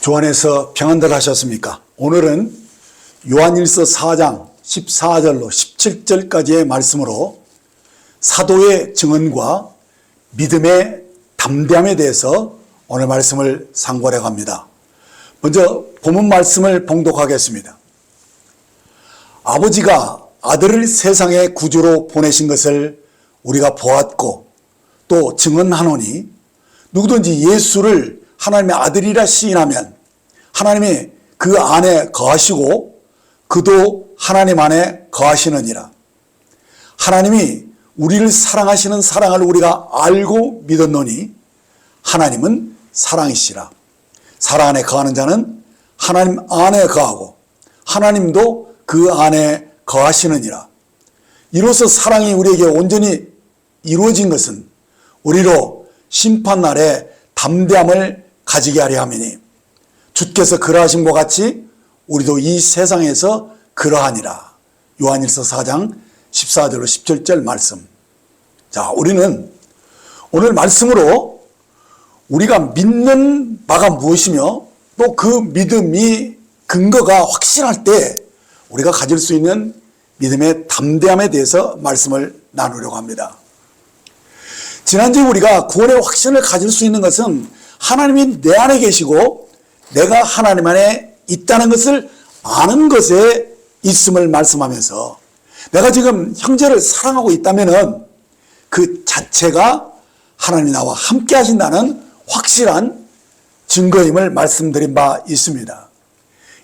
주 안에서 평안들 하셨습니까? 오늘은 요한일서 4장 14절로 17절까지의 말씀으로 사도의 증언과 믿음의 담대함에 대해서 오늘 말씀을 상고하려고 합니다. 먼저 본문 말씀을 봉독하겠습니다. 아버지가 아들을 세상의 구주로 보내신 것을 우리가 보았고 또 증언하노니 누구든지 예수를 하나님의 아들이라 시인하면 하나님이 그 안에 거하시고 그도 하나님 안에 거하시느니라. 하나님이 우리를 사랑하시는 사랑을 우리가 알고 믿었노니 하나님은 사랑이시라. 사랑 안에 거하는 자는 하나님 안에 거하고 하나님도 그 안에 거하시느니라. 이로써 사랑이 우리에게 온전히 이루어진 것은 우리로 심판날에 담대함을 가지게 하려 함이니 주께서 그러하신 것 같이 우리도 이 세상에서 그러하니라. 요한일서 4장 14절로 17절 말씀. 자, 우리는 오늘 말씀으로 우리가 믿는 바가 무엇이며 또 그 믿음이 근거가 확실할 때 우리가 가질 수 있는 믿음의 담대함에 대해서 말씀을 나누려고 합니다. 지난주에 우리가 구원의 확신을 가질 수 있는 것은 하나님이 내 안에 계시고 내가 하나님 안에 있다는 것을 아는 것에 있음을 말씀하면서 내가 지금 형제를 사랑하고 있다면 그 자체가 하나님이 나와 함께 하신다는 확실한 증거임을 말씀드린 바 있습니다.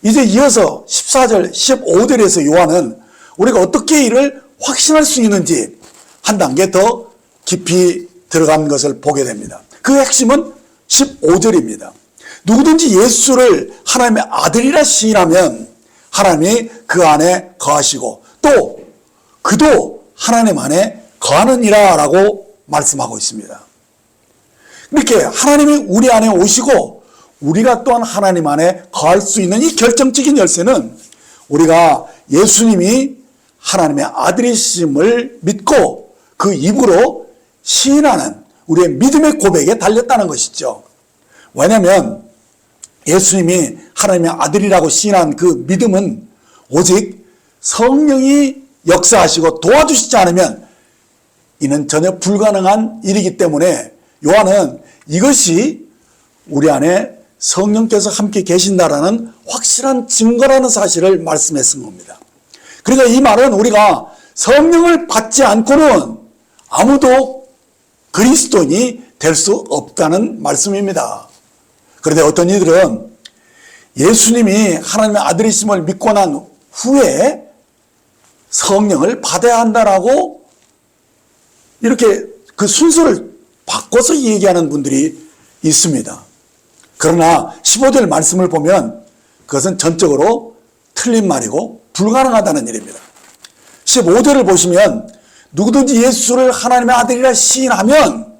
이제 이어서 14절, 15절에서 요한은 우리가 어떻게 이를 확신할 수 있는지 한 단계 더 깊이 들어간 것을 보게 됩니다. 그 핵심은 15절입니다. 누구든지 예수를 하나님의 아들이라 시인하면 하나님이 그 안에 거하시고 또 그도 하나님 안에 거하느니라 라고 말씀하고 있습니다. 이렇게 하나님이 우리 안에 오시고 우리가 또한 하나님 안에 거할 수 있는 이 결정적인 열쇠는 우리가 예수님이 하나님의 아들이심을 믿고 그 입으로 시인하는 우리의 믿음의 고백에 달렸다는 것이죠. 왜냐하면 예수님이 하나님의 아들이라고 시인한 그 믿음은 오직 성령이 역사하시고 도와주시지 않으면 이는 전혀 불가능한 일이기 때문에 요한은 이것이 우리 안에 성령께서 함께 계신다라는 확실한 증거라는 사실을 말씀했은 겁니다. 그러니까 이 말은 우리가 성령을 받지 않고는 아무도 그리스도인이 될 수 없다는 말씀입니다. 그런데 어떤 이들은 예수님이 하나님의 아들이심을 믿고 난 후에 성령을 받아야 한다라고 이렇게 그 순서를 바꿔서 얘기하는 분들이 있습니다. 그러나 15절 말씀을 보면 그것은 전적으로 틀린 말이고 불가능하다는 일입니다. 15절을 보시면 누구든지 예수를 하나님의 아들이라 시인하면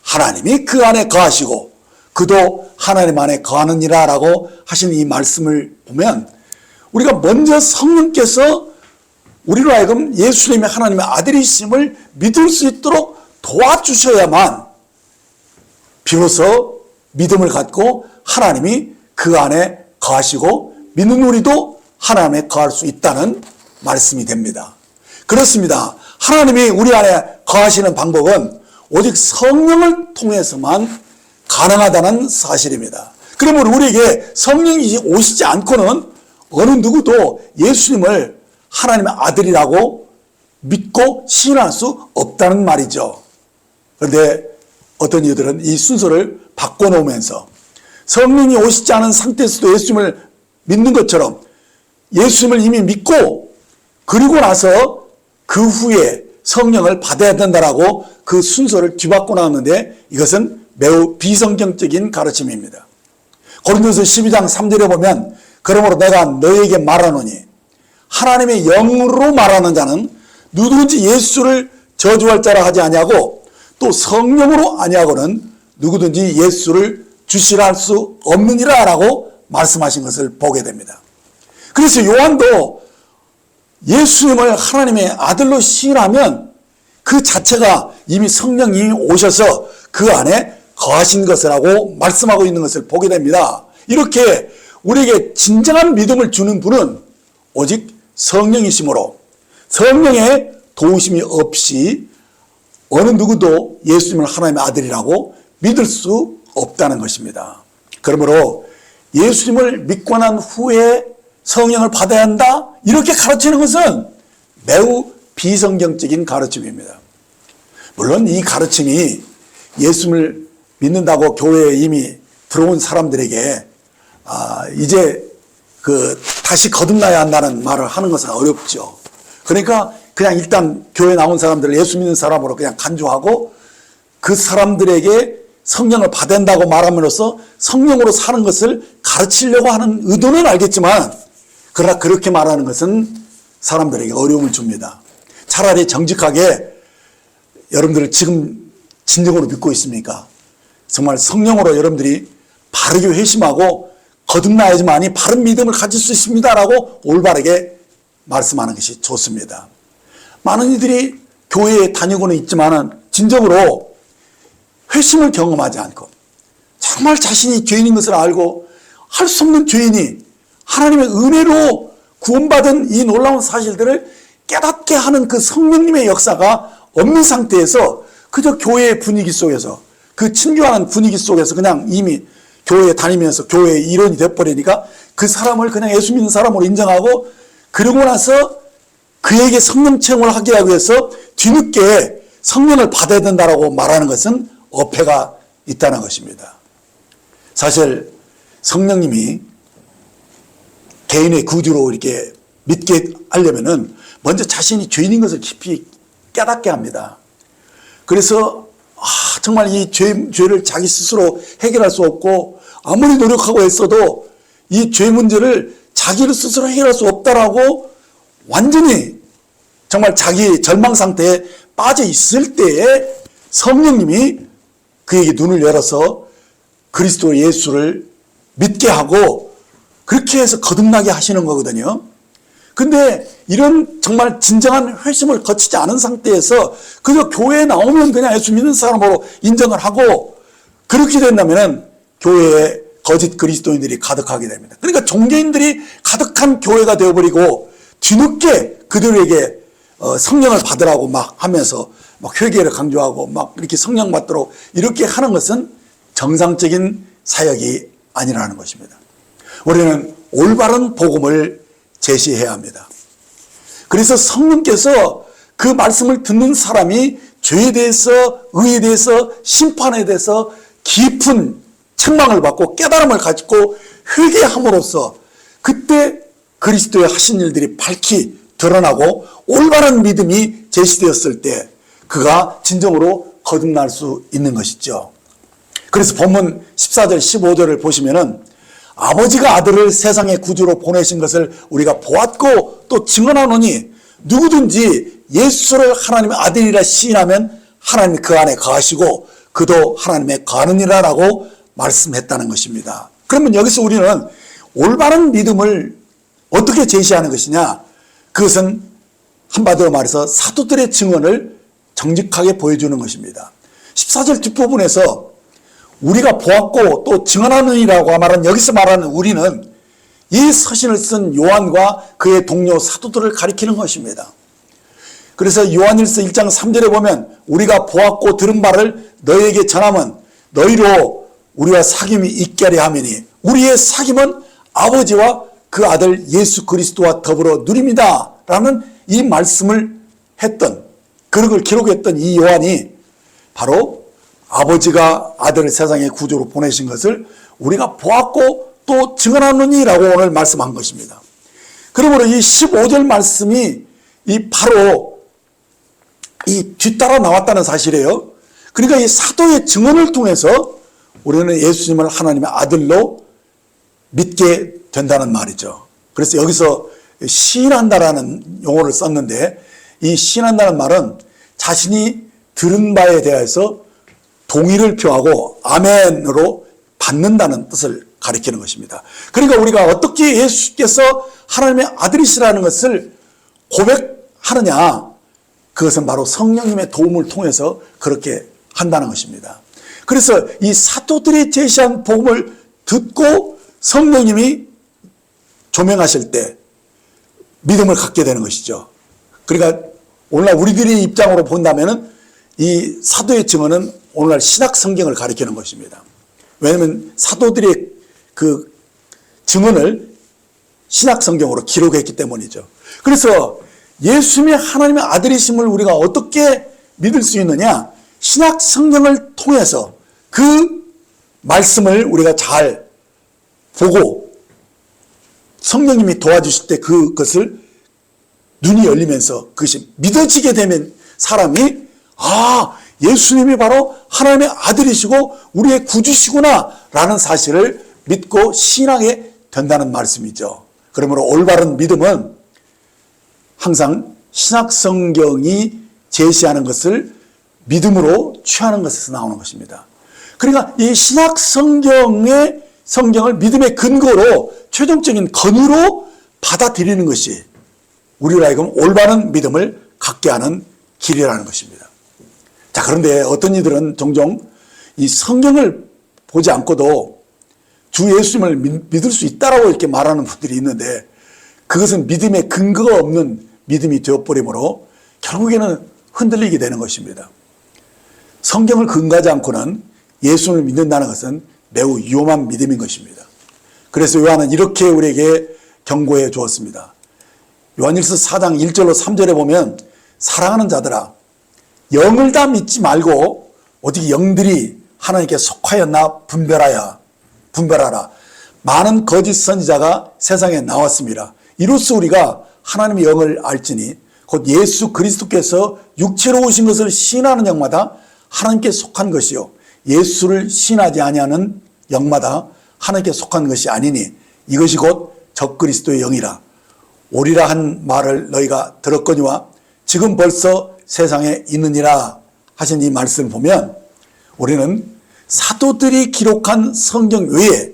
하나님이 그 안에 거하시고 그도 하나님 안에 거하느니라 라고 하신 이 말씀을 보면 우리가 먼저 성령께서 우리로 하여금 예수님의 하나님의 아들이심을 믿을 수 있도록 도와주셔야만 비로소 믿음을 갖고 하나님이 그 안에 거하시고 믿는 우리도 하나님에 거할 수 있다는 말씀이 됩니다. 그렇습니다. 하나님이 우리 안에 거하시는 방법은 오직 성령을 통해서만 가능하다는 사실입니다. 그러므로 우리에게 성령이 오시지 않고는 어느 누구도 예수님을 하나님의 아들이라고 믿고 시인할 수 없다는 말이죠. 그런데 어떤 이들은 이 순서를 바꿔놓으면서 성령이 오시지 않은 상태에서도 예수님을 믿는 것처럼 예수님을 이미 믿고 그리고 나서 그 후에 성령을 받아야 된다라고 그 순서를 뒤바꿔 나왔는데 이것은 매우 비성경적인 가르침입니다. 고린도서 12장 3절에 보면 그러므로 내가 너희에게 말하노니 하나님의 영으로 말하는 자는 누구든지 예수를 저주할 자라 하지 아니하고 또 성령으로 아니하고는 누구든지 예수를 주시라 할 수 없느니라 라고 말씀하신 것을 보게 됩니다. 그래서 요한도 예수님을 하나님의 아들로 시인하면 그 자체가 이미 성령이 오셔서 그 안에 거하신 것이라고 말씀하고 있는 것을 보게 됩니다. 이렇게 우리에게 진정한 믿음을 주는 분은 오직 성령이시므로 성령의 도우심이 없이 어느 누구도 예수님을 하나님의 아들이라고 믿을 수 없다는 것입니다. 그러므로 예수님을 믿고 난 후에 성령을 받아야 한다, 이렇게 가르치는 것은 매우 비성경적인 가르침입니다. 물론 이 가르침이 예수님을 믿는다고 교회에 이미 들어온 사람들에게 이제 다시 거듭나야 한다는 말을 하는 것은 어렵죠. 그러니까 그냥 일단 교회 나온 사람들을 예수 믿는 사람으로 그냥 간주하고 그 사람들에게 성령을 받아낸다고 말함으로써 성령으로 사는 것을 가르치려고 하는 의도는 알겠지만, 그러나 그렇게 말하는 것은 사람들에게 어려움을 줍니다. 차라리 정직하게 여러분들 지금 진정으로 믿고 있습니까? 정말 성령으로 여러분들이 바르게 회심하고 거듭나야지만이 바른 믿음을 가질 수 있습니다라고 올바르게 말씀하는 것이 좋습니다. 많은 이들이 교회에 다니고는 있지만은 진정으로 회심을 경험하지 않고 정말 자신이 죄인인 것을 알고 할 수 없는 죄인이 하나님의 은혜로 구원받은 이 놀라운 사실들을 깨닫게 하는 그 성령님의 역사가 없는 상태에서 그저 교회의 분위기 속에서, 그 친교하는 분위기 속에서 그냥 이미 교회에 다니면서 교회의 일원이 되어버리니까 그 사람을 그냥 예수 믿는 사람으로 인정하고, 그러고 나서 그에게 성령 체험을 하게 하기 위해서 뒤늦게 성령을 받아야 된다고 말하는 것은 어폐가 있다는 것입니다. 사실 성령님이 개인의 구주로 이렇게 믿게 하려면은 먼저 자신이 죄인인 것을 깊이 깨닫게 합니다. 그래서 정말 이 죄를 자기 스스로 해결할 수 없고 아무리 노력하고 했어도 이 죄 문제를 자기를 스스로 해결할 수 없다라고 완전히 정말 자기 절망 상태에 빠져 있을 때에 성령님이 그에게 눈을 열어서 그리스도 예수를 믿게 하고 그렇게 해서 거듭나게 하시는 거거든요. 근데 이런 정말 진정한 회심을 거치지 않은 상태에서 그저 교회에 나오면 그냥 예수 믿는 사람으로 인정을 하고 그렇게 된다면 교회에 거짓 그리스도인들이 가득하게 됩니다. 그러니까 종교인들이 가득한 교회가 되어버리고 뒤늦게 그들에게 성령을 받으라고 막 하면서 막 회개를 강조하고 막 이렇게 성령 받도록 이렇게 하는 것은 정상적인 사역이 아니라는 것입니다. 우리는 올바른 복음을 제시해야 합니다. 그래서 성령께서 그 말씀을 듣는 사람이 죄에 대해서, 의에 대해서, 심판에 대해서 깊은 책망을 받고 깨달음을 가지고 회개함으로써 그때 그리스도의 하신 일들이 밝히 드러나고 올바른 믿음이 제시되었을 때 그가 진정으로 거듭날 수 있는 것이죠. 그래서 본문 14절 15절을 보시면은 아버지가 아들을 세상의 구주로 보내신 것을 우리가 보았고 또 증언하노니 누구든지 예수를 하나님의 아들이라 시인하면 하나님이 그 안에 거하시고 그도 하나님의 거하느니라라고 말씀했다는 것입니다. 그러면 여기서 우리는 올바른 믿음을 어떻게 제시하는 것이냐? 그것은 한마디로 말해서 사도들의 증언을 정직하게 보여주는 것입니다. 14절 뒷부분에서 우리가 보았고 또 증언하느니라고 말한 여기서 말하는 우리는 이 서신을 쓴 요한과 그의 동료 사도들을 가리키는 것입니다. 그래서 요한일서 1장 3절에 보면 우리가 보았고 들은 바를 너희에게 전하면 너희로 우리와 사귐이 있게 하려 함이니 우리의 사귐은 아버지와 그 아들 예수 그리스도와 더불어 누립니다 라는 이 말씀을 했던, 그걸 기록했던 이 요한이 바로 아버지가 아들을 세상의 구주로 보내신 것을 우리가 보았고 또 증언하느니라고 오늘 말씀한 것입니다. 그러므로 이 15절 말씀이 바로 뒤따라 나왔다는 사실이에요. 그러니까 이 사도의 증언을 통해서 우리는 예수님을 하나님의 아들로 믿게 된다는 말이죠. 그래서 여기서 시인한다라는 용어를 썼는데 이 시인한다는 말은 자신이 들은 바에 대해서 동의를 표하고 아멘으로 받는다는 뜻을 가리키는 것입니다. 그러니까 우리가 어떻게 예수께서 하나님의 아들이시라는 것을 고백하느냐, 그것은 바로 성령님의 도움을 통해서 그렇게 한다는 것입니다. 그래서 이 사도들이 제시한 복음을 듣고 성령님이 조명하실 때 믿음을 갖게 되는 것이죠. 그러니까 오늘날 우리들의 입장으로 본다면은 이 사도의 증언은 오늘날 신약 성경을 가리키는 것입니다. 왜냐하면 사도들의 그 증언을 신약 성경으로 기록했기 때문이죠. 그래서 예수님이 하나님의 아들이심을 우리가 어떻게 믿을 수 있느냐? 신약 성경을 통해서 그 말씀을 우리가 잘 보고 성령님이 도와주실 때 그것을 눈이 열리면서 그것이 믿어지게 되면 사람이 예수님이 바로 하나님의 아들이시고 우리의 구주시구나 라는 사실을 믿고 신앙에 된다는 말씀이죠. 그러므로 올바른 믿음은 항상 신약 성경이 제시하는 것을 믿음으로 취하는 것에서 나오는 것입니다. 그러니까 이 신약 성경을 믿음의 근거로 최종적인 건의로 받아들이는 것이 우리로 하여금 올바른 믿음을 갖게 하는 길이라는 것입니다. 자, 그런데 어떤 이들은 종종 이 성경을 보지 않고도 주 예수님을 믿을 수 있다라고 이렇게 말하는 분들이 있는데 그것은 믿음의 근거가 없는 믿음이 되어버리므로 결국에는 흔들리게 되는 것입니다. 성경을 근거하지 않고는 예수님을 믿는다는 것은 매우 위험한 믿음인 것입니다. 그래서 요한은 이렇게 우리에게 경고해 주었습니다. 요한일서 4장 1절로 3절에 보면 사랑하는 자들아 영을 다 믿지 말고 어떻게 영들이 하나님께 속하였나 분별하라. 많은 거짓 선지자가 세상에 나왔습니다. 이로써 우리가 하나님의 영을 알지니 곧 예수 그리스도께서 육체로 오신 것을 시인하는 영마다 하나님께 속한 것이요 예수를 시인하지 아니하는 영마다 하나님께 속한 것이 아니니 이것이 곧 적그리스도의 영이라. 오리라 한 말을 너희가 들었거니와 지금 벌써 세상에 있느니라 하신 이 말씀을 보면 우리는 사도들이 기록한 성경 외에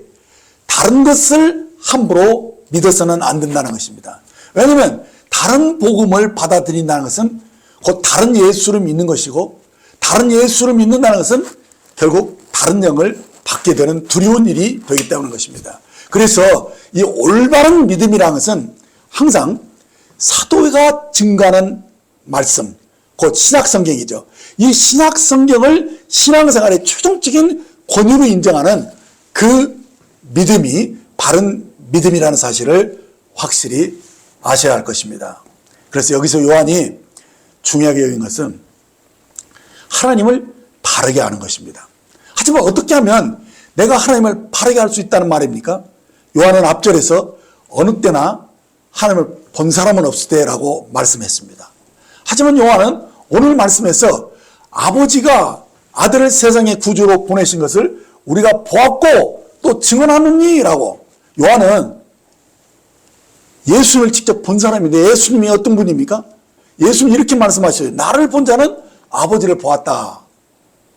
다른 것을 함부로 믿어서는 안 된다는 것입니다. 왜냐하면 다른 복음을 받아들인다는 것은 곧 다른 예수를 믿는 것이고 다른 예수를 믿는다는 것은 결국 다른 영을 받게 되는 두려운 일이 되기 때문인 것입니다. 그래서 이 올바른 믿음이라는 것은 항상 사도가 증거하는 말씀, 곧 신약성경이죠. 이 신약성경을 신앙생활의 최종적인 권위로 인정하는 그 믿음이 바른 믿음이라는 사실을 확실히 아셔야 할 것입니다. 그래서 여기서 요한이 중요하게 여긴 것은 하나님을 바르게 하는 것입니다. 하지만 어떻게 하면 내가 하나님을 바르게 할 수 있다는 말입니까? 요한은 앞절에서 어느 때나 하나님을 본 사람은 없을 때라고 말씀했습니다. 하지만 요한은 오늘 말씀에서 아버지가 아들을 세상의 구주로 보내신 것을 우리가 보았고 또 증언하느니 라고 요한은 예수님을 직접 본 사람인데 예수님이 어떤 분입니까? 예수님이 이렇게 말씀하셔요. 나를 본 자는 아버지를 보았다.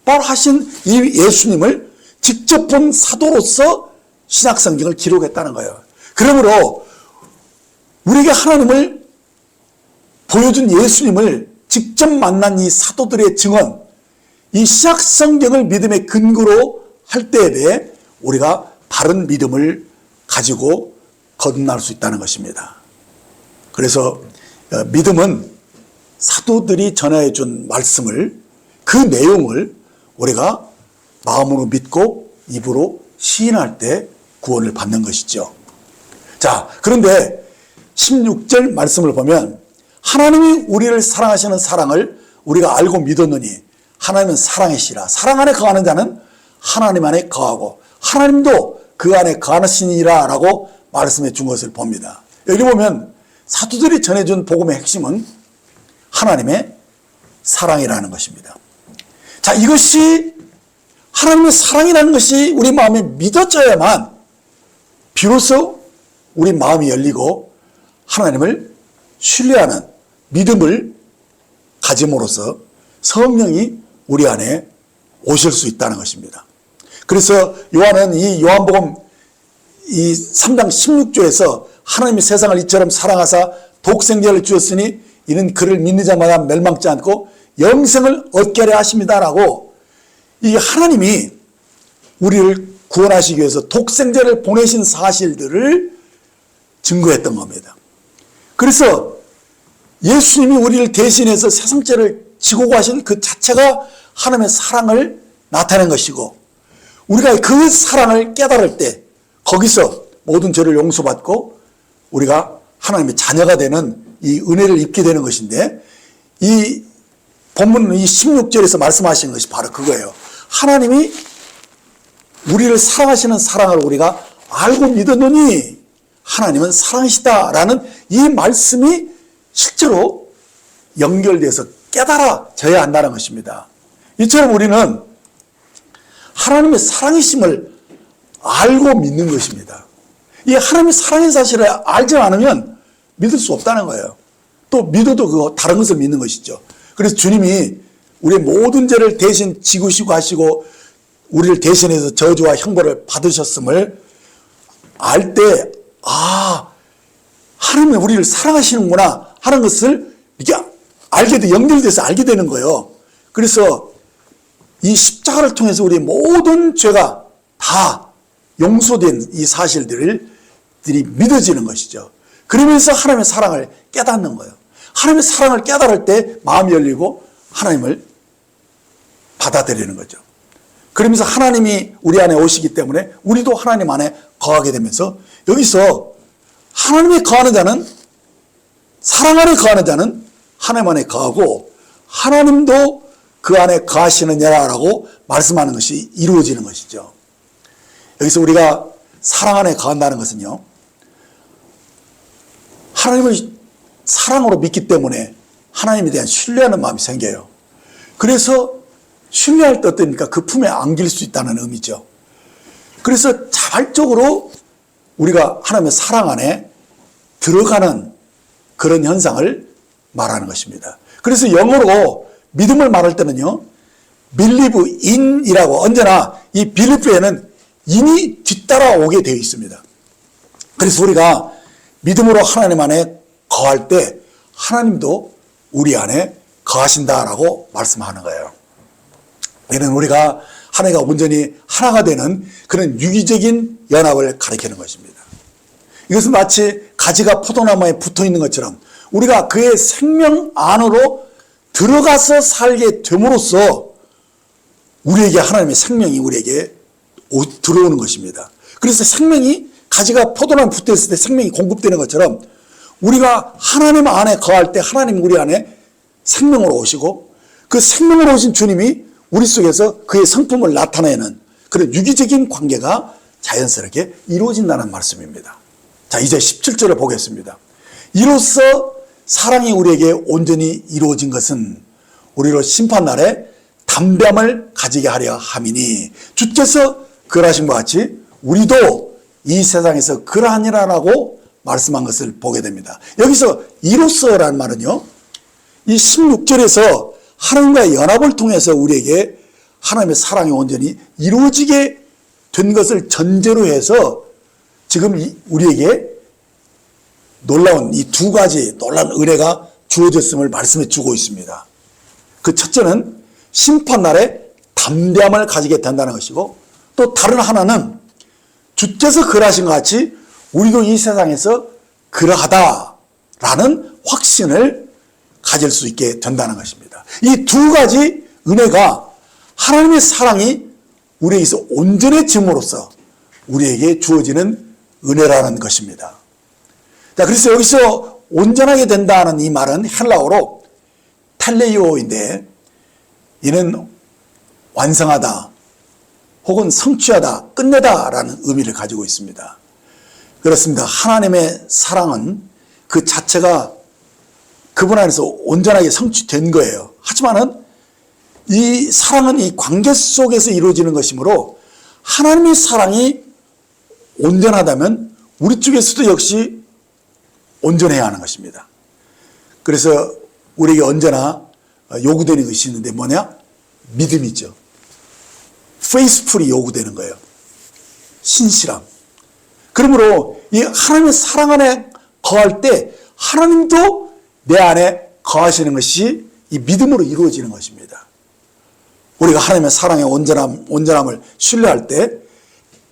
말하신 이 예수님을 직접 본 사도로서 신약성경을 기록했다는 거예요. 그러므로 우리에게 하나님을 보여준 예수님을 직접 만난 이 사도들의 증언, 이 신약성경을 믿음의 근거로 할 때에 대해 우리가 바른 믿음을 가지고 거듭날 수 있다는 것입니다. 그래서 믿음은 사도들이 전해 준 말씀을 그 내용을 우리가 마음으로 믿고 입으로 시인할 때 구원을 받는 것이죠. 자, 그런데 16절 말씀을 보면 하나님이 우리를 사랑하시는 사랑을 우리가 알고 믿었느니 하나님은 사랑이시라. 사랑 안에 거하는 자는 하나님 안에 거하고 하나님도 그 안에 거하시니라 라고 말씀해 준 것을 봅니다. 여기 보면 사도들이 전해준 복음의 핵심은 하나님의 사랑이라는 것입니다. 자, 이것이 하나님의 사랑이라는 것이 우리 마음에 믿어져야만 비로소 우리 마음이 열리고 하나님을 신뢰하는 믿음을 가짐으로써 성령이 우리 안에 오실 수 있다는 것입니다. 그래서 요한은 이 요한복음 이 3장 16조에서 하나님이 세상을 이처럼 사랑하사 독생자를 주었으니 이는 그를 믿는 자마다 멸망치 않고 영생을 얻게 하려 하십니다라고 이 하나님이 우리를 구원하시기 위해서 독생자를 보내신 사실들을 증거했던 겁니다. 그래서 예수님이 우리를 대신해서 세상죄를 지고 가신 그 자체가 하나님의 사랑을 나타낸 것이고, 우리가 그 사랑을 깨달을 때 거기서 모든 죄를 용서받고 우리가 하나님의 자녀가 되는 이 은혜를 입게 되는 것인데, 이 본문 이 16절에서 말씀하시는 것이 바로 그거예요. 하나님이 우리를 사랑하시는 사랑을 우리가 알고 믿었느니 하나님은 사랑이시다라는 이 말씀이 실제로 연결돼서 깨달아져야 한다는 것입니다. 이처럼 우리는 하나님의 사랑이심을 알고 믿는 것입니다. 이 하나님의 사랑의 사실을 알지 않으면 믿을 수 없다는 거예요. 또 믿어도 그거 다른 것을 믿는 것이죠. 그래서 주님이 우리의 모든 죄를 대신 지구시고 하시고 우리를 대신해서 저주와 형벌을 받으셨음을 알 때, 아, 하나님이 우리를 사랑하시는구나 하는 것을 이렇게 알게 돼, 연결돼서 알게 되는 거예요. 그래서 이 십자가를 통해서 우리의 모든 죄가 다 용서된 이 사실들이 믿어지는 것이죠. 그러면서 하나님의 사랑을 깨닫는 거예요. 하나님의 사랑을 깨달을 때 마음이 열리고 하나님을 받아들이는 거죠. 그러면서 하나님이 우리 안에 오시기 때문에 우리도 하나님 안에 거하게 되면서, 여기서 하나님에 거하는 자는, 사랑 안에 거하는 자는 하나님 안에 거하고 하나님도 그 안에 거하시느냐라고 말씀하는 것이 이루어지는 것이죠. 여기서 우리가 사랑 안에 거한다는 것은요, 하나님을 사랑으로 믿기 때문에 하나님에 대한 신뢰하는 마음이 생겨요. 그래서 신뢰할 때 어떠니까 그 품에 안길 수 있다는 의미죠. 그래서 자발적으로 우리가 하나님의 사랑 안에 들어가는 그런 현상을 말하는 것입니다. 그래서 영어로 믿음을 말할 때는요, believe in이라고, 언제나 이 belief에는 in이 뒤따라오게 되어 있습니다. 그래서 우리가 믿음으로 하나님 안에 거할 때 하나님도 우리 안에 거하신다라고 말씀하는 거예요. 이는 우리가 하나가 온전히 하나가 되는 그런 유기적인 연합을 가리키는 것입니다. 이것은 마치 가지가 포도나무에 붙어 있는 것처럼 우리가 그의 생명 안으로 들어가서 살게 됨으로써 우리에게 하나님의 생명이 우리에게 들어오는 것입니다. 그래서 생명이, 가지가 포도나무에 붙어 있을 때 생명이 공급되는 것처럼 우리가 하나님 안에 거할 때 하나님 우리 안에 생명으로 오시고, 그 생명으로 오신 주님이 우리 속에서 그의 성품을 나타내는 그런 유기적인 관계가 자연스럽게 이루어진다는 말씀입니다. 자, 이제 17절을 보겠습니다. 이로써 사랑이 우리에게 온전히 이루어진 것은 우리로 심판날에 담대함을 가지게 하려 함이니, 주께서 그러하신 것 같이 우리도 이 세상에서 그러하니라라고 말씀한 것을 보게 됩니다. 여기서 이로써라는 말은요, 이 16절에서 하나님과의 연합을 통해서 우리에게 하나님의 사랑이 온전히 이루어지게 된 것을 전제로 해서 지금 우리에게 놀라운 이 두 가지 놀라운 은혜가 주어졌음을 말씀해 주고 있습니다. 그 첫째는 심판날에 담대함을 가지게 된다는 것이고, 또 다른 하나는 주께서 그러하신 것 같이 우리도 이 세상에서 그러하다라는 확신을 가질 수 있게 된다는 것입니다. 이 두 가지 은혜가 하나님의 사랑이 우리에게서 온전해짐으로써 우리에게 주어지는 은혜라는 것입니다. 자, 그래서 여기서 온전하게 된다는 이 말은 헬라어로 텔레이오인데, 이는 완성하다 혹은 성취하다, 끝내다라는 의미를 가지고 있습니다. 그렇습니다. 하나님의 사랑은 그 자체가 그분 안에서 온전하게 성취된 거예요. 하지만은 이 사랑은 이 관계 속에서 이루어지는 것이므로 하나님의 사랑이 온전하다면 우리 쪽에서도 역시 온전해야 하는 것입니다. 그래서 우리에게 언제나 요구되는 것이 있는데 뭐냐? 믿음이죠. faithfully 요구되는 거예요. 신실함. 그러므로 이 하나님의 사랑 안에 거할 때 하나님도 내 안에 거하시는 것이 이 믿음으로 이루어지는 것입니다. 우리가 하나님의 사랑의 온전함을 신뢰할 때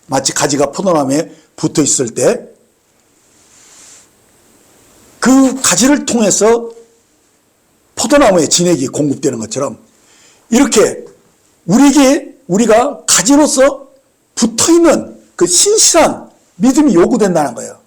마치 가지가 포도나무에 붙어 있을 때 그 가지를 통해서 포도나무의 진액이 공급되는 것처럼 이렇게 우리가 가지로서 붙어있는 그 신실한 믿음이 요구된다는 거예요.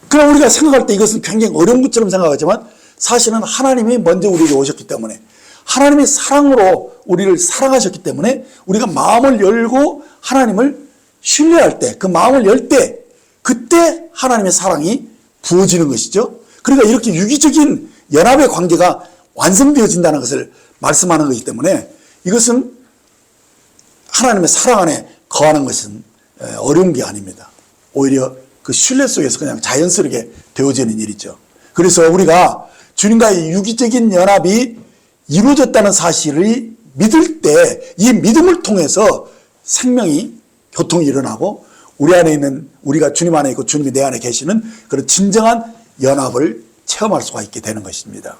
그럼 우리가 생각할 때 이것은 굉장히 어려운 것처럼 생각하지만 사실은 하나님이 먼저 우리에게 오셨기 때문에 하나님의 사랑으로 우리를 사랑하셨기 때문에 우리가 마음을 열고 하나님을 신뢰할 때 그 마음을 열 때 그때 하나님의 사랑이 부어지는 것이죠. 그러니까 이렇게 유기적인 연합의 관계가 완성되어진다는 것을 말씀하는 것이기 때문에 이것은 하나님의 사랑 안에 거하는 것은 어려운 게 아닙니다. 오히려 그 신뢰 속에서 그냥 자연스럽게 되어지는 일이죠. 그래서 우리가 주님과의 유기적인 연합이 이루어졌다는 사실을 믿을 때 이 믿음을 통해서 생명이 교통이 일어나고 우리 안에 있는 우리가 주님 안에 있고 주님이 내 안에 계시는 그런 진정한 연합을 체험할 수가 있게 되는 것입니다.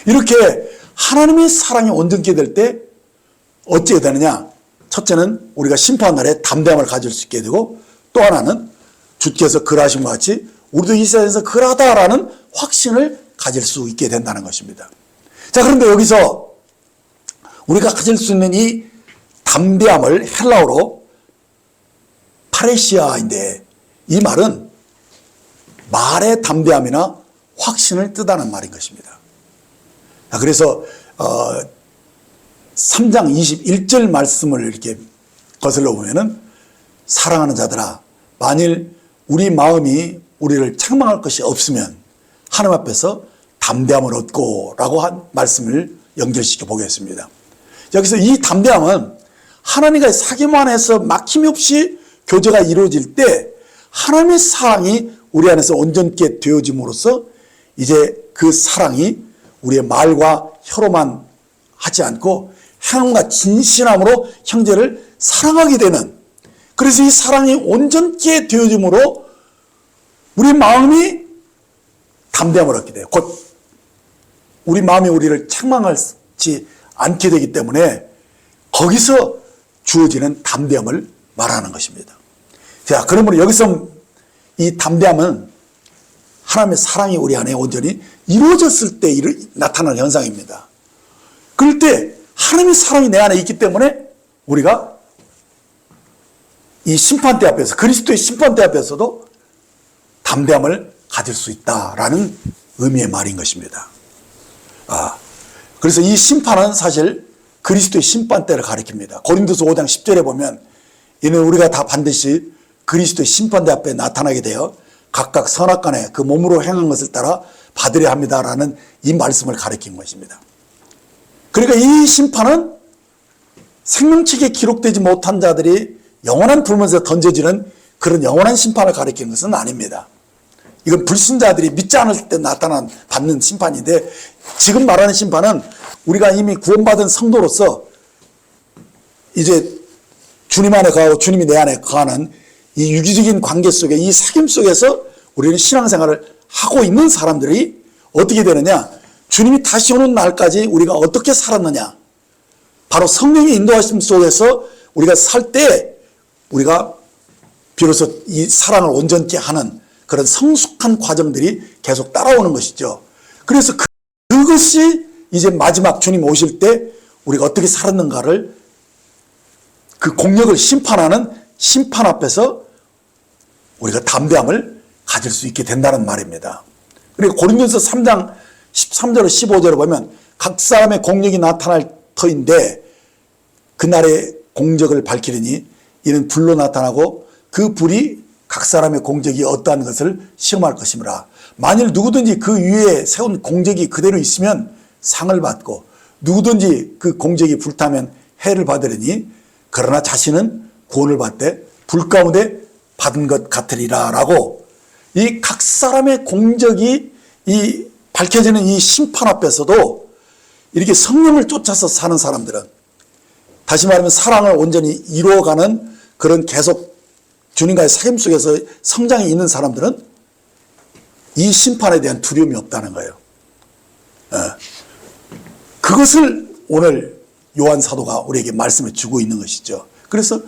이렇게 하나님의 사랑이 온전케 될 때 어찌게 되느냐? 첫째는 우리가 심판날에 담대함을 가질 수 있게 되고 또 하나는 주께서 그러하신 것 같이 우리도 이 세상에서 그러하다라는 확신을 가질 수 있게 된다는 것입니다. 자, 그런데 여기서 우리가 가질 수 있는 이 담대함을 헬라어로 파레시아인데 이 말은 말의 담대함이나 확신을 뜻하는 말인 것입니다. 그래서 3장 21절 말씀을 이렇게 거슬러 보면은 사랑하는 자들아 만일 우리 마음이 우리를 책망할 것이 없으면 하나님 앞에서 담대함을 얻고 라고 한 말씀을 연결시켜 보겠습니다. 여기서 이 담대함은 하나님과의 사귐 안에서 막힘이 없이 교제가 이루어질 때 하나님의 사랑이 우리 안에서 온전케 되어짐으로써 이제 그 사랑이 우리의 말과 혀로만 하지 않고 행함과 진실함으로 형제를 사랑하게 되는, 그래서 이 사랑이 온전케 되어짐으로 우리 마음이 담대함을 얻게 돼요. 곧 우리 마음이 우리를 책망하지 않게 되기 때문에 거기서 주어지는 담대함을 말하는 것입니다. 자, 그러므로 여기서 이 담대함은 하나님의 사랑이 우리 안에 온전히 이루어졌을 때 나타나는 현상입니다. 그럴 때 하나님의 사랑이 내 안에 있기 때문에 우리가 이 심판대 앞에서, 그리스도의 심판대 앞에서도 담대함을 가질 수 있다라는 의미의 말인 것입니다. 그래서 이 심판은 사실 그리스도의 심판대를 가리킵니다. 고린도서 5장 10절에 보면 이는 우리가 다 반드시 그리스도의 심판대 앞에 나타나게 되어 각각 선악간에 그 몸으로 행한 것을 따라 받으려 합니다라는 이 말씀을 가리킨 것입니다. 그러니까 이 심판은 생명책에 기록되지 못한 자들이 영원한 불문에서 던져지는 그런 영원한 심판을 가리키는 것은 아닙니다. 이건 불신자들이 믿지 않을 때 받는 심판인데, 지금 말하는 심판은 우리가 이미 구원받은 성도로서 이제 주님 안에 거하고 주님이 내 안에 거하는 이 유기적인 관계 속에, 이 사귐 속에서 우리는 신앙생활을 하고 있는 사람들이 어떻게 되느냐, 주님이 다시 오는 날까지 우리가 어떻게 살았느냐, 바로 성령의 인도하심 속에서 우리가 살 때 우리가 비로소 이 사랑을 온전케 하는 그런 성숙한 과정들이 계속 따라오는 것이죠. 그래서 그것이 이제 마지막 주님 오실 때 우리가 어떻게 살았는가를, 그 공력을 심판하는 심판 앞에서 우리가 담대함을 가질 수 있게 된다는 말입니다. 그리고 고린도서 3장 13절 15절을 보면 각 사람의 공력이 나타날 터인데 그날의 공적을 밝히리니 이는 불로 나타나고 그 불이 각 사람의 공적이 어떠한 것을 시험할 것이므라. 만일 누구든지 그 위에 세운 공적이 그대로 있으면 상을 받고 누구든지 그 공적이 불타면 해를 받으리니 그러나 자신은 구원을 받되 불 가운데 받은 것 같으리라 라고, 이 각 사람의 공적이 이 밝혀지는 이 심판 앞에서도 이렇게 성령을 쫓아서 사는 사람들은, 다시 말하면 사랑을 온전히 이루어가는 그런 계속 주님과의 사귐 속에서 성장이 있는 사람들은 이 심판에 대한 두려움이 없다는 거예요. 그것을 오늘 요한 사도가 우리에게 말씀해 주고 있는 것이죠. 그래서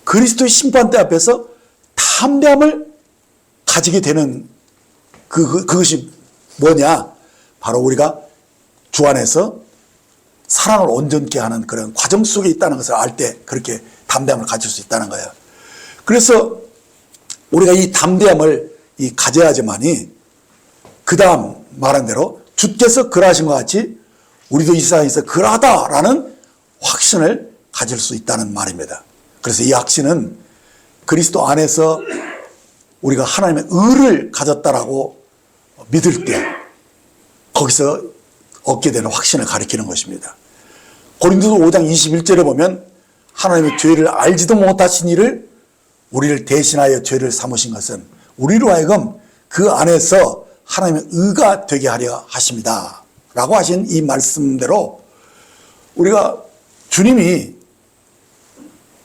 그리스도의 심판대 앞에서 담대함을 가지게 되는 그것이 뭐냐? 바로 우리가 주 안에서 사랑을 온전케 하는 그런 과정 속에 있다는 것을 알 때 그렇게 담대함을 가질 수 있다는 거예요. 그래서 우리가 이 담대함을 가져야지만이 그 다음 말한 대로 주께서 그러하신 것 같이 우리도 이 세상에서 그러하다라는 확신을 가질 수 있다는 말입니다. 그래서 이 확신은 그리스도 안에서 우리가 하나님의 의를 가졌다라고 믿을 때 거기서 얻게 되는 확신을 가리키는 것입니다. 고린도서 5장 21절에 보면 하나님의 죄를 알지도 못하신 이를 우리를 대신하여 죄를 삼으신 것은 우리로 하여금 그 안에서 하나님의 의가 되게 하려 하십니다 라고 하신 이 말씀대로 우리가 주님이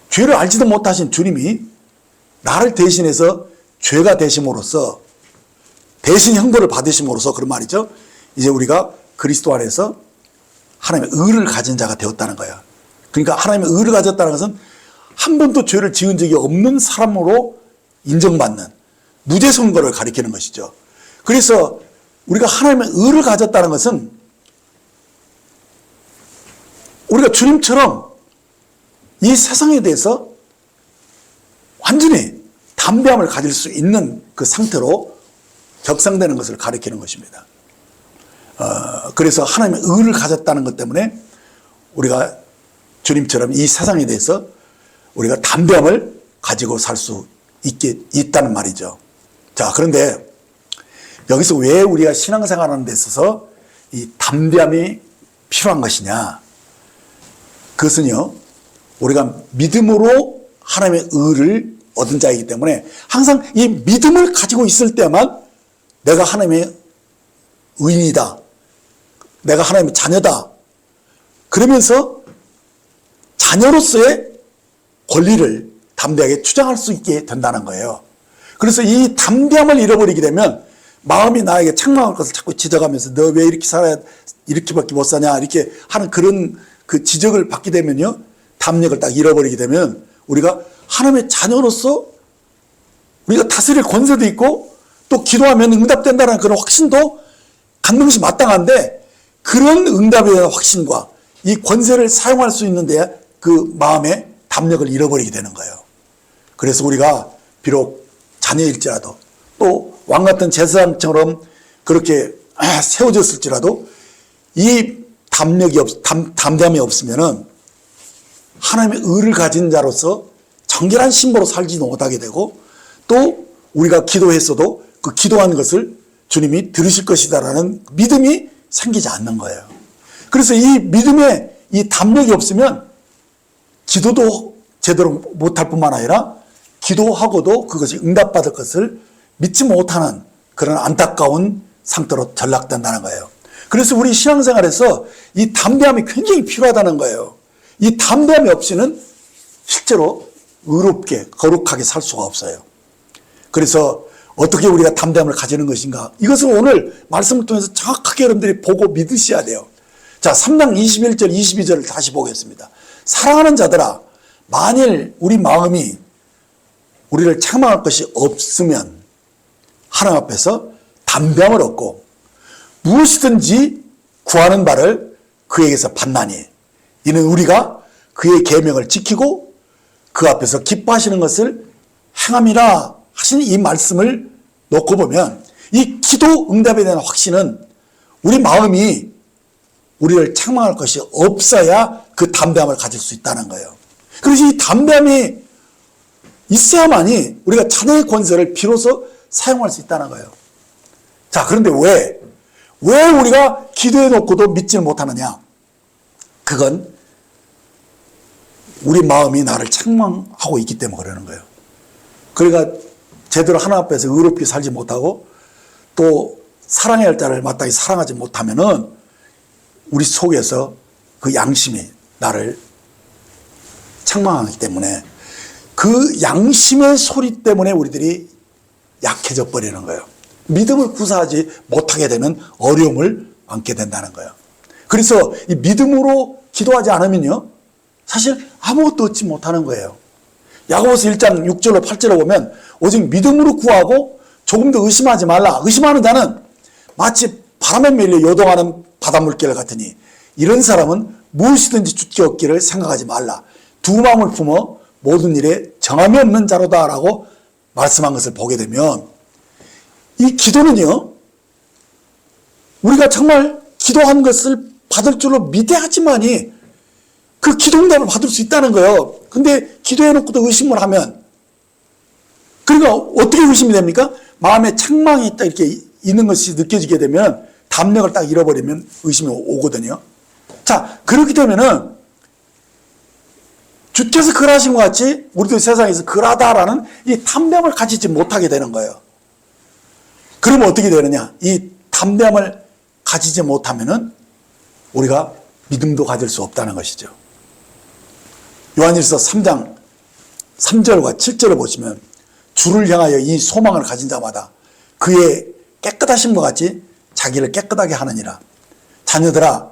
죄를 알지도 못하신 주님이 나를 대신해서 죄가 되심으로써 대신 형벌을 받으심으로써 그런 말이죠. 이제 우리가 그리스도 안에서 하나님의 의를 가진 자가 되었다는 거예요. 그러니까 하나님의 의를 가졌다는 것은 한 번도 죄를 지은 적이 없는 사람으로 인정받는 무죄 선고를 가리키는 것이죠. 그래서 우리가 하나님의 의를 가졌다는 것은 우리가 주님처럼 이 세상에 대해서 완전히 담대함을 가질 수 있는 그 상태로 격상되는 것을 가리키는 것입니다. 그래서 하나님의 의를 가졌다는 것 때문에 우리가 주님처럼 이 세상에 대해서 우리가 담대함을 가지고 살 수 있다는 말이죠. 자, 그런데 여기서 왜 우리가 신앙생활하는 데 있어서 이 담대함이 필요한 것이냐? 그것은요, 우리가 믿음으로 하나님의 의를 얻은 자이기 때문에 항상 이 믿음을 가지고 있을 때만 내가 하나님의 의인이다. 내가 하나님의 자녀다. 그러면서 자녀로서의 권리를 담대하게 주장할 수 있게 된다는 거예요. 그래서 이 담대함을 잃어버리게 되면 마음이 나에게 책망할 것을 자꾸 지적하면서 너 왜 이렇게 살아야 이렇게밖에 못 사냐 이렇게 하는 그런 그 지적을 받게 되면요, 담력을 딱 잃어버리게 되면 우리가 하나님의 자녀로서 우리가 다스릴 권세도 있고 또 기도하면 응답된다는 그런 확신도 갖는 것이 마땅한데 그런 응답에 대한 확신과 이 권세를 사용할 수 있는데 그 마음의 담력을 잃어버리게 되는 거예요. 그래서 우리가 비록 자녀일지라도 또 왕같은 제사장처럼 그렇게 세워졌을지라도 이 담대함이 없으면은 하나님의 의를 가진 자로서 정결한 신부로 살지도 못하게 되고 또 우리가 기도했어도 그 기도한 것을 주님이 들으실 것이다라는 믿음이 생기지 않는 거예요. 그래서 이 믿음에 이 담력이 없으면 기도도 제대로 못할 뿐만 아니라 기도하고도 그것이 응답받을 것을 믿지 못하는 그런 안타까운 상태로 전락된다는 거예요. 그래서 우리 신앙생활에서 이 담대함이 굉장히 필요하다는 거예요. 이 담대함이 없이는 실제로 의롭게 거룩하게 살 수가 없어요. 그래서 어떻게 우리가 담대함을 가지는 것인가, 이것을 오늘 말씀을 통해서 정확하게 여러분들이 보고 믿으셔야 돼요. 자, 3장 21절 22절을 다시 보겠습니다. 사랑하는 자들아, 만일 우리 마음이 우리를 책망할 것이 없으면 하나님 앞에서 담대함을 얻고 무엇이든지 구하는 바를 그에게서 받나니 이는 우리가 그의 계명을 지키고 그 앞에서 기뻐하시는 것을 행함이라 하시는 이 말씀을 놓고 보면 이 기도 응답에 대한 확신은 우리 마음이 우리를 책망할 것이 없어야 그 담대함을 가질 수 있다는 거예요. 그래서 이 담대함이 있어야만이 우리가 자녀의 권세를 비로소 사용할 수 있다는 거예요. 자, 그런데 왜 우리가 기도해 놓고도 믿지를 못하느냐? 그건 우리 마음이 나를 책망하고 있기 때문에 그러는 거예요. 그러니까 제대로 하나님 앞에서 의롭게 살지 못하고 또 사랑해야 할 자를 마땅히 사랑하지 못하면은 우리 속에서 그 양심이 나를 책망하기 때문에 그 양심의 소리 때문에 우리들이 약해져 버리는 거예요. 믿음을 구사하지 못하게 되는 어려움을 안게 된다는 거예요. 그래서 이 믿음으로 기도하지 않으면요, 사실 아무것도 얻지 못하는 거예요. 야고보서 1장 6절로 8절로 보면 오직 믿음으로 구하고 조금 더 의심하지 말라. 의심하는 자는 마치 바람에 밀려 요동하는 바닷물결 같으니 이런 사람은 무엇이든지 주께 얻기를 생각하지 말라. 두 마음을 품어 모든 일에 정함이 없는 자로다라고 말씀한 것을 보게 되면 이 기도는요, 우리가 정말 기도한 것을 받을 줄로 믿어야지만이 그 기도 응답을 받을 수 있다는 거예요. 근데 기도해놓고도 의심을 하면, 그러니까 어떻게 의심이 됩니까? 마음에 책망이 딱 이렇게 있는 것이 느껴지게 되면, 담력을 딱 잃어버리면 의심이 오거든요. 자, 그렇기 때문에는 주께서 그러하신 것 같이 우리도 세상에서 그러하다라는 이 담력을 가지지 못하게 되는 거예요. 그러면 어떻게 되느냐? 이 담력을 가지지 못하면은 우리가 믿음도 가질 수 없다는 것이죠. 요한일서 3장 3절과 7절을 보시면 주를 향하여 이 소망을 가진 자마다 그의 깨끗하심과 같이 자기를 깨끗하게 하느니라. 자녀들아,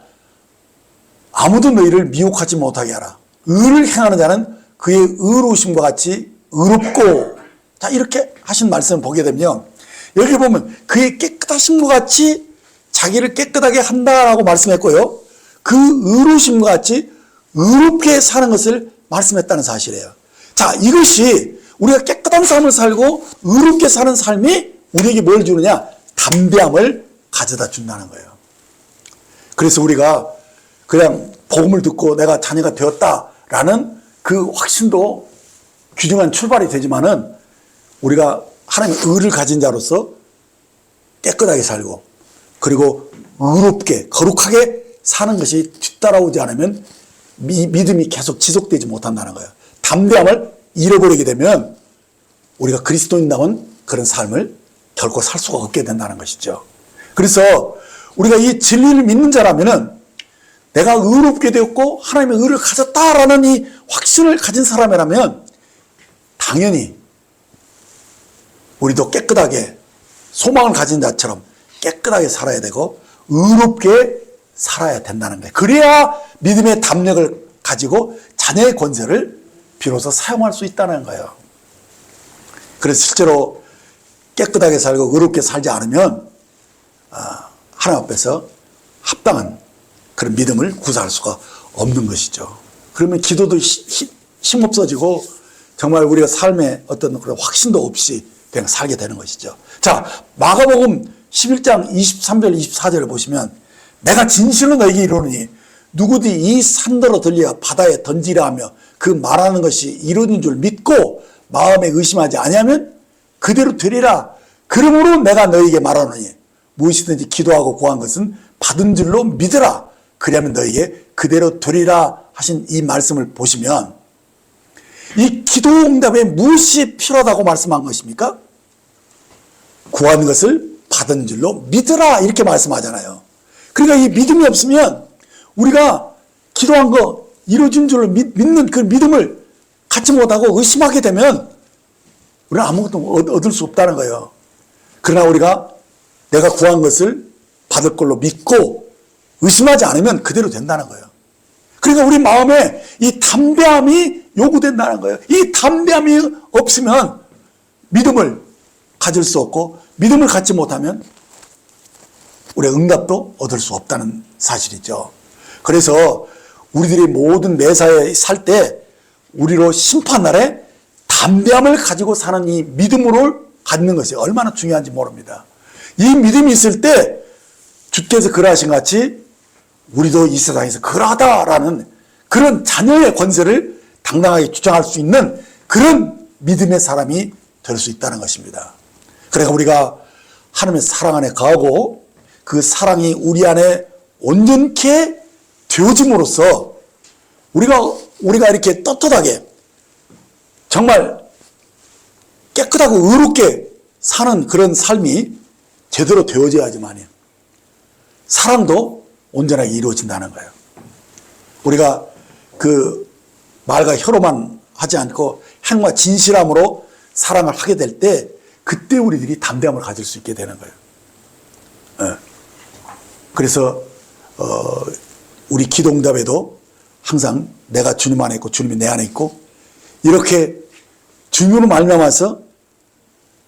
아무도 너희를 미혹하지 못하게 하라. 의를 행하는 자는 그의 의로우심과 같이 의롭고, 자, 이렇게 하신 말씀을 보게 되면 여기 보면 그의 깨끗하심과 같이 자기를 깨끗하게 한다라고 말씀했고요. 그 의로우심과 같이 의롭게 사는 것을 말씀했다는 사실이에요. 자, 이것이 우리가 깨끗한 삶을 살고 의롭게 사는 삶이 우리에게 뭘 주느냐? 담대함을 가져다 준다는 거예요. 그래서 우리가 그냥 복음을 듣고 내가 자녀가 되었다라는 그 확신도 귀중한 출발이 되지만은 우리가 하나님의 의를 가진 자로서 깨끗하게 살고 그리고 의롭게 거룩하게 사는 것이 뒤따라오지 않으면 믿음이 계속 지속되지 못한다는 거예요. 담대함을 잃어버리게 되면 우리가 그리스도인다운 그런 삶을 결코 살 수가 없게 된다는 것이죠. 그래서 우리가 이 진리를 믿는 자라면은 내가 의롭게 되었고 하나님의 의를 가졌다라는 이 확신을 가진 사람이라면 당연히 우리도 깨끗하게 소망을 가진 자처럼 깨끗하게 살아야 되고 의롭게 살아야 된다는 거예요. 그래야 믿음의 담력을 가지고 자녀의 권세를 비로소 사용할 수 있다는 거예요. 그래서 실제로 깨끗하게 살고 의롭게 살지 않으면 하나님 앞에서 합당한 그런 믿음을 구사할 수가 없는 것이죠. 그러면 기도도 힘없어지고 정말 우리가 삶에 어떤 그런 확신도 없이 그냥 살게 되는 것이죠. 자, 마가복음 11장 23절 24절을 보시면 내가 진실로 너에게 이르노니 누구든지 이 산더러 들려 바다에 던지라 하며 그 말하는 것이 이루어진 줄 믿고 마음에 의심하지 아니하면 그대로 되리라. 그러므로 내가 너에게 말하노니 무엇이든지 기도하고 구한 것은 받은 줄로 믿으라. 그리하면 너에게 그대로 되리라 하신 이 말씀을 보시면 이 기도 응답에 무엇이 필요하다고 말씀한 것입니까? 구한 것을 받은 줄로 믿으라 이렇게 말씀하잖아요. 그러니까 이 믿음이 없으면 우리가 기도한 거 이루어진 줄로 믿는 그 믿음을 갖지 못하고 의심하게 되면 우리는 아무것도 얻을 수 없다는 거예요. 그러나 우리가 내가 구한 것을 받을 걸로 믿고 의심하지 않으면 그대로 된다는 거예요. 그러니까 우리 마음에 이 담대함이 요구된다는 거예요. 이 담대함이 없으면 믿음을 가질 수 없고 믿음을 갖지 못하면 우리의 응답도 얻을 수 없다는 사실이죠. 그래서 우리들이 모든 매사에 살 때 우리로 심판날에 담대함을 가지고 사는 이 믿음을 갖는 것이 얼마나 중요한지 모릅니다. 이 믿음이 있을 때 주께서 그러하신 같이 우리도 이 세상에서 그러하다라는 그런 자녀의 권세를 당당하게 주장할 수 있는 그런 믿음의 사람이 될 수 있다는 것입니다. 그러니까 우리가 하나님의 사랑 안에 거하고 그 사랑이 우리 안에 온전케 되어짐으로써 우리가 이렇게 떳떳하게 정말 깨끗하고 의롭게 사는 그런 삶이 제대로 되어져야지만요. 사랑도 온전하게 이루어진다는 거예요. 우리가 그 말과 혀로만 하지 않고 행과 진실함으로 사랑을 하게 될 때 그때 우리들이 담대함을 가질 수 있게 되는 거예요. 그래서 우리 기도 응답에도 항상 내가 주님 안에 있고 주님이 내 안에 있고 이렇게 주님으로 말미암아서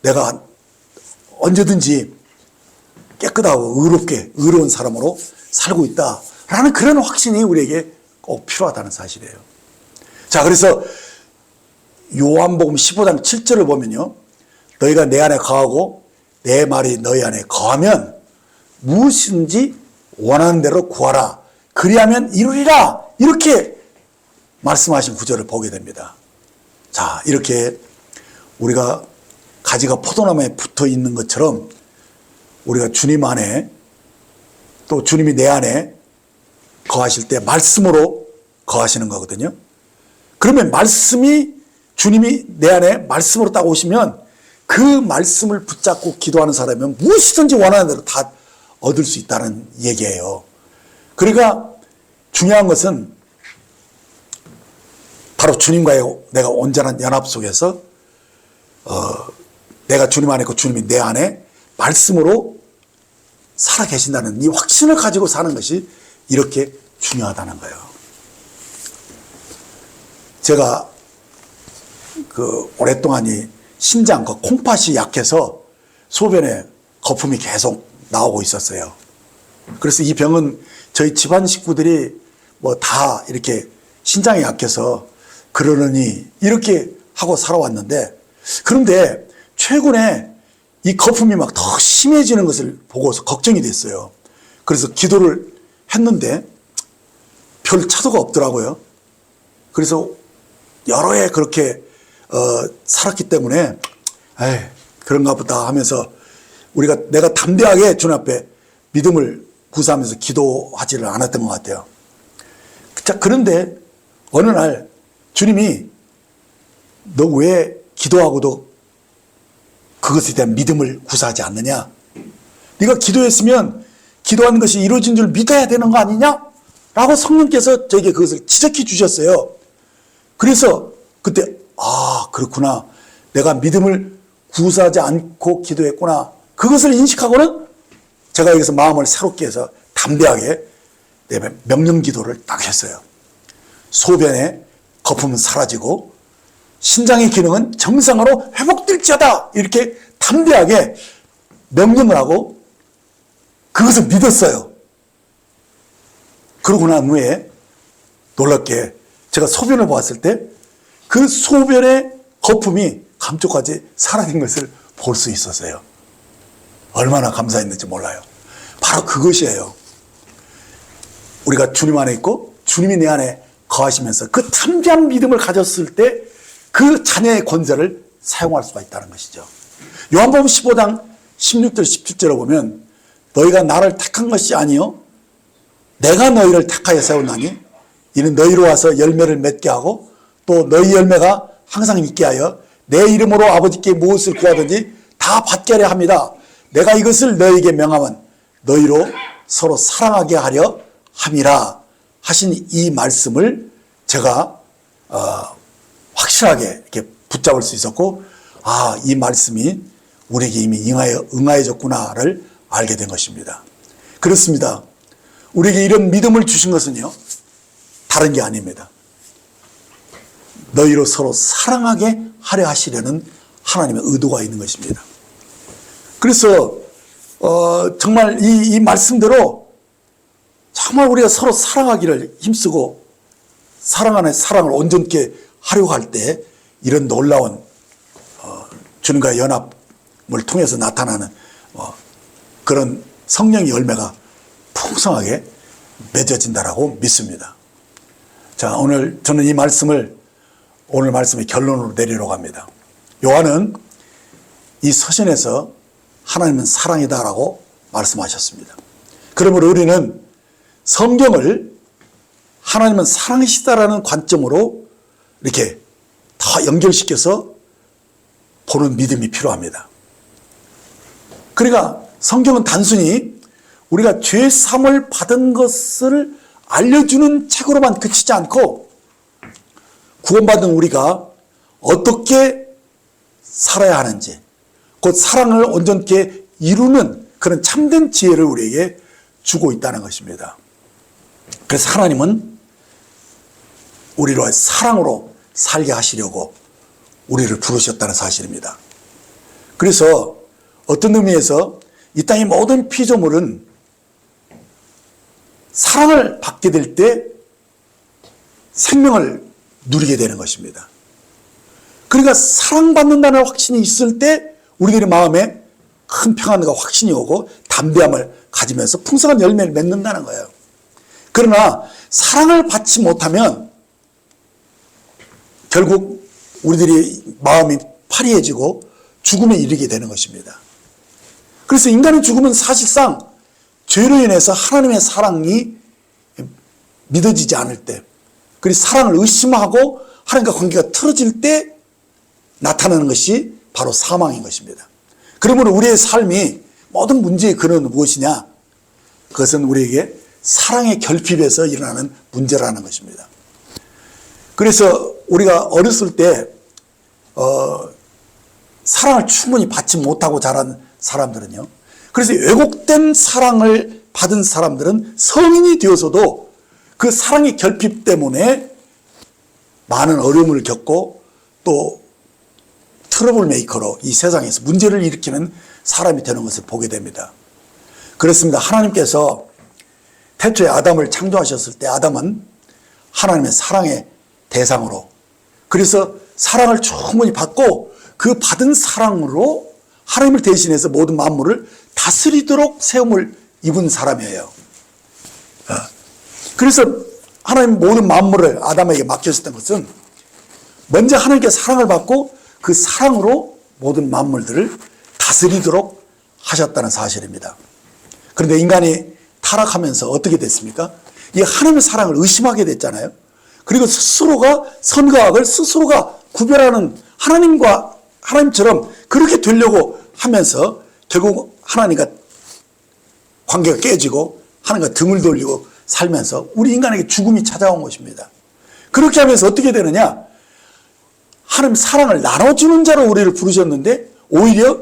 내가 언제든지 깨끗하고 의롭게 의로운 사람으로 살고 있다라는 그런 확신이 우리에게 꼭 필요하다는 사실이에요. 자, 그래서 요한복음 15장 7절을 보면요, 너희가 내 안에 거하고 내 말이 너희 안에 거하면 무엇이든지 원하는 대로 구하라 그리하면 이루리라, 이렇게 말씀하신 구절을 보게 됩니다. 자, 이렇게 우리가 가지가 포도나무에 붙어 있는 것처럼 우리가 주님 안에, 또 주님이 내 안에 거하실 때 말씀으로 거하시는 거거든요. 그러면 말씀이, 주님이 내 안에 말씀으로 딱 오시면 그 말씀을 붙잡고 기도하는 사람이면 무엇이든지 원하는 대로 다 얻을 수 있다는 얘기예요. 그러니까 중요한 것은 바로 주님과의 내가 온전한 연합 속에서 내가 주님 안에 있고 주님이 내 안에 말씀으로 살아 계신다는 이 확신을 가지고 사는 것이 이렇게 중요하다는 거예요. 제가 오랫동안 이 심장과 콩팥이 약해서 소변에 거품이 계속 나오고 있었어요. 그래서 이 병은 저희 집안 식구들이 뭐 다 이렇게 신장이 약해서 그러느니 이렇게 하고 살아왔는데, 그런데 최근에 이 거품이 막 더 심해지는 것을 보고서 걱정이 됐어요. 그래서 기도를 했는데 별 차도가 없더라고요. 그래서 여러 해 그렇게 살았기 때문에 에이, 그런가 보다 하면서 내가 담대하게 주님 앞에 믿음을 구사하면서 기도하지를 않았던 것 같아요. 자, 그런데 어느 날 주님이 너 왜 기도하고도 그것에 대한 믿음을 구사하지 않느냐? 네가 기도했으면 기도하는 것이 이루어진 줄 믿어야 되는 거 아니냐? 라고 성령께서 저에게 그것을 지적해 주셨어요. 그래서 그때 그렇구나, 내가 믿음을 구사하지 않고 기도했구나, 그것을 인식하고는 제가 여기서 마음을 새롭게 해서 담대하게 내 명령 기도를 딱 했어요. 소변에 거품은 사라지고 신장의 기능은 정상으로 회복될지어다, 이렇게 담대하게 명령을 하고 그것을 믿었어요. 그러고 난 후에 놀랍게 제가 소변을 보았을 때 그 소변의 거품이 감쪽같이 사라진 것을 볼 수 있었어요. 얼마나 감사했는지 몰라요. 바로 그것이에요. 우리가 주님 안에 있고 주님이 내 안에 거하시면서 그 담대한 믿음을 가졌을 때 그 자녀의 권세를 사용할 수가 있다는 것이죠. 요한복음 15장 16절 17절을 보면 너희가 나를 택한 것이 아니요 내가 너희를 택하여 세웠나니 이는 너희로 와서 열매를 맺게 하고 또 너희 열매가 항상 있게 하여 내 이름으로 아버지께 무엇을 구하든지 다 받게 하려 합니다. 내가 이것을 너희에게 명함은 너희로 서로 사랑하게 하려 함이라 하신 이 말씀을 제가 확실하게 이렇게 붙잡을 수 있었고, 이 말씀이 우리에게 이미 응하여졌구나를 알게 된 것입니다. 그렇습니다. 우리에게 이런 믿음을 주신 것은요, 다른 게 아닙니다. 너희로 서로 사랑하게 하려 하시려는 하나님의 의도가 있는 것입니다. 그래서 정말 이 말씀대로 정말 우리가 서로 사랑하기를 힘쓰고 사랑 안에 사랑을 온전케 하려고 할 때 이런 놀라운 주님과의 연합을 통해서 나타나는 그런 성령의 열매가 풍성하게 맺어진다라고 믿습니다. 자, 오늘 저는 이 말씀을 오늘 말씀의 결론으로 내리려고 합니다. 요한은 이 서신에서 하나님은 사랑이다라고 말씀하셨습니다. 그러므로 우리는 성경을 하나님은 사랑이시다라는 관점으로 이렇게 다 연결시켜서 보는 믿음이 필요합니다. 그러니까 성경은 단순히 우리가 죄 사함을 받은 것을 알려주는 책으로만 그치지 않고 구원받은 우리가 어떻게 살아야 하는지, 곧 사랑을 온전케 이루는 그런 참된 지혜를 우리에게 주고 있다는 것입니다. 그래서 하나님은 우리로 사랑으로 살게 하시려고 우리를 부르셨다는 사실입니다. 그래서 어떤 의미에서 이 땅의 모든 피조물은 사랑을 받게 될 때 생명을 누리게 되는 것입니다. 그러니까 사랑받는다는 확신이 있을 때 우리들의 마음에 큰 평안과 확신이 오고 담대함을 가지면서 풍성한 열매를 맺는다는 거예요. 그러나 사랑을 받지 못하면 결국 우리들이 마음이 파리해지고 죽음에 이르게 되는 것입니다. 그래서 인간의 죽음은 사실상 죄로 인해서 하나님의 사랑이 믿어지지 않을 때, 그리고 사랑을 의심하고 하나님과 관계가 틀어질 때 나타나는 것이 바로 사망인 것입니다. 그러므로 우리의 삶이 모든 문제의 근원은 무엇이냐? 그것은 우리에게 사랑의 결핍에서 일어나는 문제라는 것입니다. 그래서 우리가 어렸을 때 사랑을 충분히 받지 못하고 자란 사람들은요, 그래서 왜곡된 사랑을 받은 사람들은 성인이 되어서도 그 사랑의 결핍 때문에 많은 어려움을 겪고 또 트러블 메이커로 이 세상에서 문제를 일으키는 사람이 되는 것을 보게 됩니다. 그렇습니다. 하나님께서 태초에 아담을 창조하셨을 때 아담은 하나님의 사랑의 대상으로, 그래서 사랑을 충분히 받고 그 받은 사랑으로 하나님을 대신해서 모든 만물을 다스리도록 세움을 입은 사람이에요. 그래서 하나님 모든 만물을 아담에게 맡겼었던 것은 먼저 하나님께 사랑을 받고 그 사랑으로 모든 만물들을 다스리도록 하셨다는 사실입니다. 그런데 인간이 타락하면서 어떻게 됐습니까? 이 하나님의 사랑을 의심하게 됐잖아요. 그리고 스스로가 선과 악을 스스로가 구별하는 하나님처럼 그렇게 되려고 하면서 결국 하나님과 관계가 깨지고 하나님과 등을 돌리고 살면서 우리 인간에게 죽음이 찾아온 것입니다. 그렇게 하면서 어떻게 되느냐? 하나님 사랑을 나눠주는 자로 우리를 부르셨는데 오히려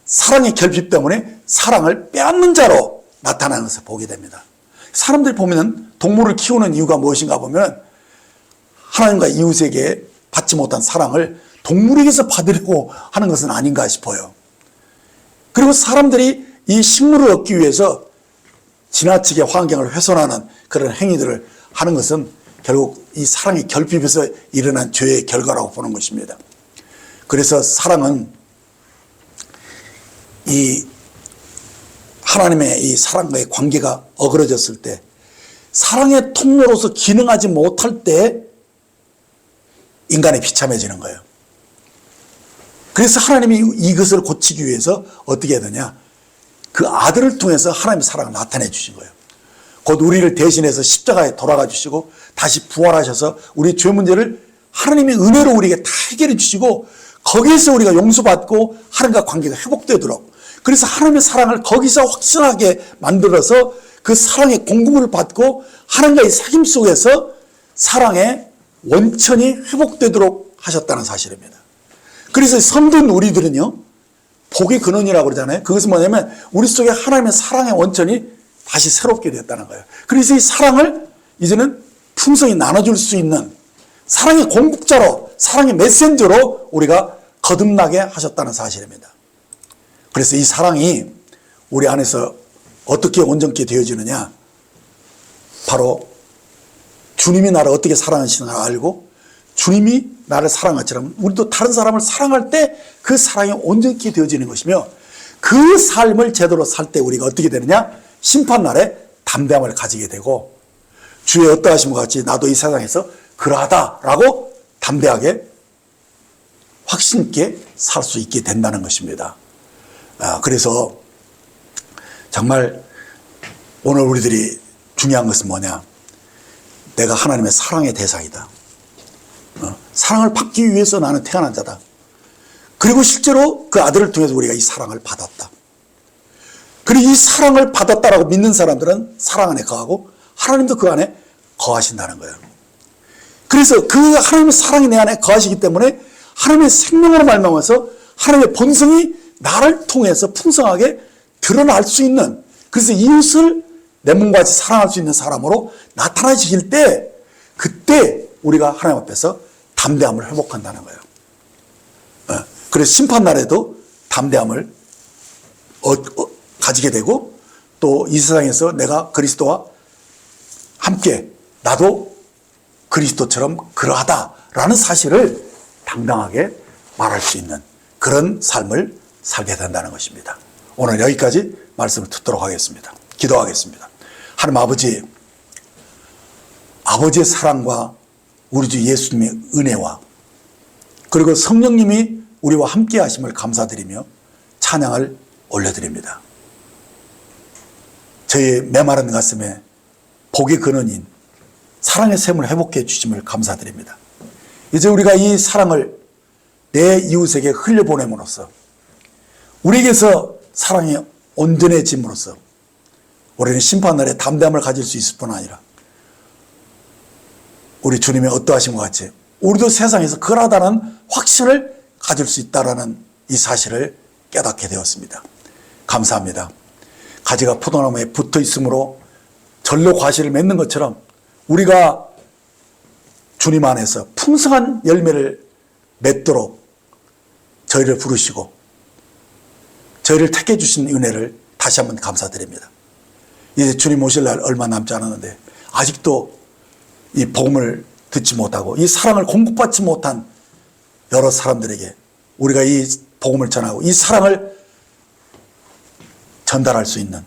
사랑의 결핍 때문에 사랑을 빼앗는 자로 나타나는 것을 보게 됩니다. 사람들이 보면 동물을 키우는 이유가 무엇인가 보면 하나님과 이웃에게 받지 못한 사랑을 동물에게서 받으려고 하는 것은 아닌가 싶어요. 그리고 사람들이 이 식물을 얻기 위해서 지나치게 환경을 훼손하는 그런 행위들을 하는 것은 결국 이 사랑의 결핍에서 일어난 죄의 결과라고 보는 것입니다. 그래서 사랑은 이 하나님의 이 사랑과의 관계가 어그러졌을 때, 사랑의 통로로서 기능하지 못할 때 인간이 비참해지는 거예요. 그래서 하나님이 이것을 고치기 위해서 어떻게 해야 되냐? 그 아들을 통해서 하나님의 사랑을 나타내 주신 거예요. 곧 우리를 대신해서 십자가에 돌아가 주시고 다시 부활하셔서 우리 죄 문제를 하나님의 은혜로 우리에게 다 해결해 주시고 거기에서 우리가 용서받고 하나님과 관계가 회복되도록, 그래서 하나님의 사랑을 거기서 확신하게 만들어서 그 사랑의 공급을 받고 하나님과의 사귐 속에서 사랑의 원천이 회복되도록 하셨다는 사실입니다. 그래서 선든 우리들은요, 복의 근원이라고 그러잖아요. 그것은 뭐냐면 우리 속에 하나님의 사랑의 원천이 다시 새롭게 됐다는 거예요. 그래서 이 사랑을 이제는 풍성히 나눠줄 수 있는 사랑의 공급자로, 사랑의 메신저로 우리가 거듭나게 하셨다는 사실입니다. 그래서 이 사랑이 우리 안에서 어떻게 온전케 되어지느냐? 바로 주님이 나를 어떻게 사랑하시는가 알고 주님이 나를 사랑한 것처럼 우리도 다른 사람을 사랑할 때 그 사랑이 온전케 되어지는 것이며, 그 삶을 제대로 살 때 우리가 어떻게 되느냐? 심판날에 담대함을 가지게 되고 주의 어떠하심과 같이 나도 이 세상에서 그러하다라고 담대하게 확신 있게 살 수 있게 된다는 것입니다. 그래서 정말 오늘 우리들이 중요한 것은 뭐냐? 내가 하나님의 사랑의 대상이다. 사랑을 받기 위해서 나는 태어난 자다. 그리고 실제로 그 아들을 통해서 우리가 이 사랑을 받았다. 그리고 이 사랑을 받았다라고 믿는 사람들은 사랑 안에 거하고 하나님도 그 안에 거하신다는 거예요. 그래서 그 하나님의 사랑이 내 안에 거하시기 때문에 하나님의 생명으로 말미암아서 하나님의 본성이 나를 통해서 풍성하게 드러날 수 있는, 그래서 이웃을 내 몸과 같이 사랑할 수 있는 사람으로 나타나실 때, 그때 우리가 하나님 앞에서 담대함을 회복한다는 거예요. 그래서 심판날에도 담대함을 가지게 되고 또 이 세상에서 내가 그리스도와 함께 나도 그리스도처럼 그러하다라는 사실을 당당하게 말할 수 있는 그런 삶을 살게 된다는 것입니다. 오늘 여기까지 말씀을 듣도록 하겠습니다. 기도하겠습니다. 하나님 아버지, 아버지의 사랑과 우리 주 예수님의 은혜와 그리고 성령님이 우리와 함께 하심을 감사드리며 찬양을 올려드립니다. 저의 메마른 가슴에 복의 근원인 사랑의 샘을 회복해 주심을 감사드립니다. 이제 우리가 이 사랑을 내 이웃에게 흘려보냄으로써 우리에게서 사랑이 온전해짐으로써 우리는 심판날에 담대함을 가질 수 있을 뿐 아니라 우리 주님의 어떠하심과 같이 우리도 세상에서 그러하다는 확신을 가질 수 있다는 이 사실을 깨닫게 되었습니다. 감사합니다. 가지가 포도나무에 붙어 있으므로 절로 과실을 맺는 것처럼 우리가 주님 안에서 풍성한 열매를 맺도록 저희를 부르시고 저희를 택해 주신 은혜를 다시 한번 감사드립니다. 이제 주님 오실 날 얼마 남지 않았는데 아직도 이 복음을 듣지 못하고 이 사랑을 공급받지 못한 여러 사람들에게 우리가 이 복음을 전하고 이 사랑을 전달할 수 있는